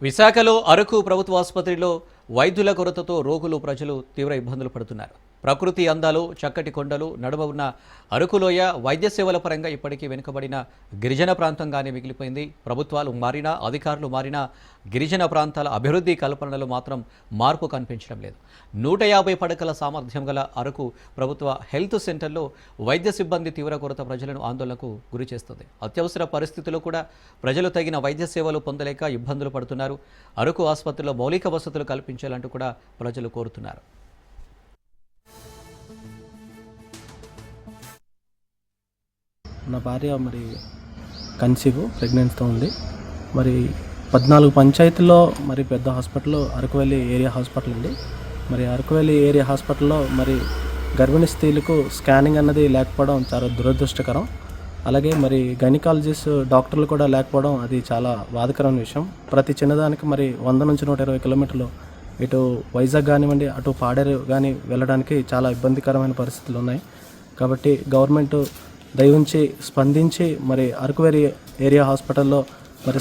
విశాఖలో అరకు ప్రభుత్వ ఆసుపత్రిలో వైద్యుల కొరతతో ప్రజలు తీవ్ర ఇబ్బందులు పడుతున్నారు. ప్రకృతి అందాలు, చక్కటి కొండలు నడుమ ఉన్న అరకులోయ వైద్య సేవల పరంగా ఇప్పటికీ వెనుకబడిన గిరిజన ప్రాంతంగానే మిగిలిపోయింది. ప్రభుత్వాలు మారినా, అధికారులు మారినా గిరిజన ప్రాంతాల అభివృద్ధి కల్పనలో మాత్రం మార్పు కనిపించడం లేదు. 150 పడకల సామర్థ్యం గల అరకు ప్రభుత్వ హెల్త్ సెంటర్లో వైద్య సిబ్బంది తీవ్ర కొరత ప్రజలను ఆందోళనకు గురి చేస్తుంది. అత్యవసర పరిస్థితుల్లో కూడా ప్రజలు తగిన వైద్య సేవలు పొందలేక ఇబ్బందులు పడుతున్నారు. అరకు ఆసుపత్రిలో మౌలిక వసతులు కల్పించాలంటూ కూడా ప్రజలు కోరుతున్నారు. నా భార్య కన్సీవ్ ప్రెగ్నెన్సీతో ఉంది. 14 పంచాయతీల్లో పెద్ద హాస్పిటల్ అరకువెల్లి ఏరియా హాస్పిటల్ ఉంది. అరకువెల్లి ఏరియా హాస్పిటల్లో గర్భిణీ స్త్రీలకు స్కానింగ్ అన్నది లేకపోవడం చాలా దురదృష్టకరం. అలాగే గైనకాలజిస్ట్ డాక్టర్లు కూడా లేకపోవడం అది చాలా బాధాకరమైన విషయం. ప్రతి చిన్నదానికి 100 నుంచి 120 కిలోమీటర్లు ఇటు వైజాగ్ కానివ్వండి, అటు పాడేరు కానీ వెళ్ళడానికి చాలా ఇబ్బందికరమైన పరిస్థితులు ఉన్నాయి. కాబట్టి గవర్నమెంట్ దయవుంచి స్పందించి అరకువెల్లి ఏరియా హాస్పిటల్లో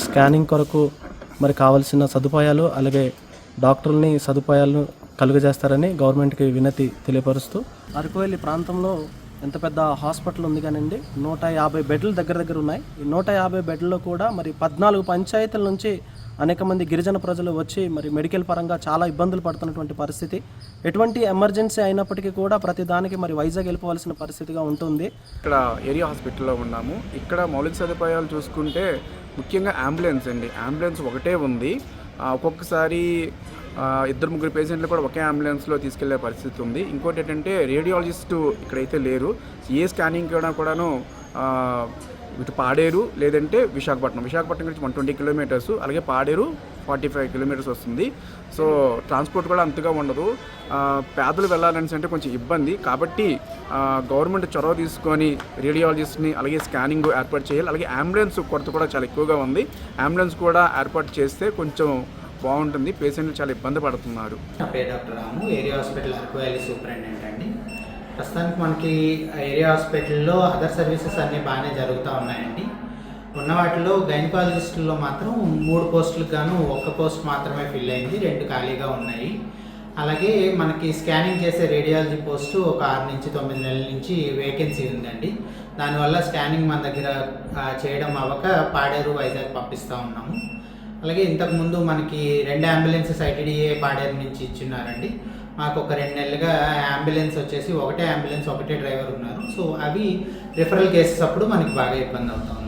స్కానింగ్ కొరకు కావాల్సిన సదుపాయాలు, అలాగే డాక్టర్లని సదుపాయాలను కలుగజేస్తారని గవర్నమెంట్కి వినతి తెలియపరుస్తూ, అరకువెల్లి ప్రాంతంలో ఎంత పెద్ద హాస్పిటల్ ఉంది కానివ్వండి, 150 బెడ్లు దగ్గర ఉన్నాయి. ఈ 150 బెడ్లలో కూడా 14 పంచాయతీల నుంచి అనేక మంది గిరిజన ప్రజలు వచ్చి మెడికల్ పరంగా చాలా ఇబ్బందులు పడుతున్నటువంటి పరిస్థితి. ఎటువంటి ఎమర్జెన్సీ అయినప్పటికీ కూడా ప్రతి దానికి వైజాగ్ వెళ్ళిపోవాల్సిన పరిస్థితిగా ఉంటుంది. ఇక్కడ ఏరియా హాస్పిటల్లో ఉన్నాము. ఇక్కడ మౌలిక సదుపాయాలు చూసుకుంటే ముఖ్యంగా అంబులెన్స్ అండి. అంబులెన్స్ ఒకటే ఉంది. ఒక్కొక్కసారి 2-3 పేషెంట్లు కూడా ఒకే అంబులెన్స్లో తీసుకెళ్లే పరిస్థితి ఉంది. ఇంకోటి ఏంటంటే రేడియాలజిస్టు ఇక్కడైతే లేరు. ఏ స్కానింగ్ కూడాను ఇటు పాడేరు లేదంటే విశాఖపట్నం నుంచి 120 కిలోమీటర్స్, అలాగే పాడేరు 45 కిలోమీటర్స్ వస్తుంది. సో ట్రాన్స్పోర్ట్ కూడా అంతగా ఉండదు. పేదలు వెళ్ళాలని అంటే కొంచెం ఇబ్బంది. కాబట్టి గవర్నమెంట్ చొరవ తీసుకొని రేడియాలజిస్ట్ని అలాగే స్కానింగ్ ఏర్పాటు చేయాలి. అలాగే అంబులెన్స్ కొరత కూడా చాలా ఎక్కువగా ఉంది. అంబులెన్స్ కూడా ఏర్పాటు చేస్తే కొంచెం బాగుంటుంది. పేషెంట్లు చాలా ఇబ్బంది పడుతున్నారు. నా పేరు డాక్టర్ రాము, ఏరియా హాస్పిటల్ అరకువెల్లి సూపరింటెండెంట్ అండి. ప్రస్తుతానికి మనకి ఏరియా హాస్పిటల్లో అదర్ సర్వీసెస్ అన్నీ బాగానే జరుగుతూ ఉన్నాయండి. ఉన్న వాటిలో గైనకాలజిస్టుల్లో మాత్రం 3 పోస్టులకు గాను 1 పోస్ట్ మాత్రమే ఫిల్ అయింది, 2 ఖాళీగా ఉన్నాయి. అలాగే మనకి స్కానింగ్ చేసే రేడియాలజీ పోస్టు ఒక 6 నుంచి 9 నెలల నుంచి వేకెన్సీ ఉందండి. దానివల్ల స్కానింగ్ మన దగ్గర చేయడం అవ్వక పాడేరు, వైజాగ్ పంపిస్తూ ఉన్నాము. అలాగే ఇంతకుముందు మనకి 2 అంబులెన్సెస్ ఐటీడీఏ పాడేరు నుంచి ఇచ్చిన్నారండి. మాకు ఒక 2 నెలలుగా అంబులెన్స్ వచ్చేసి ఒకటే అంబులెన్స్, ఒకటే డ్రైవర్ ఉన్నారు. సో అవి రిఫరల్ కేసెస్ అప్పుడు మనకి బాగా ఇబ్బంది అవుతాం.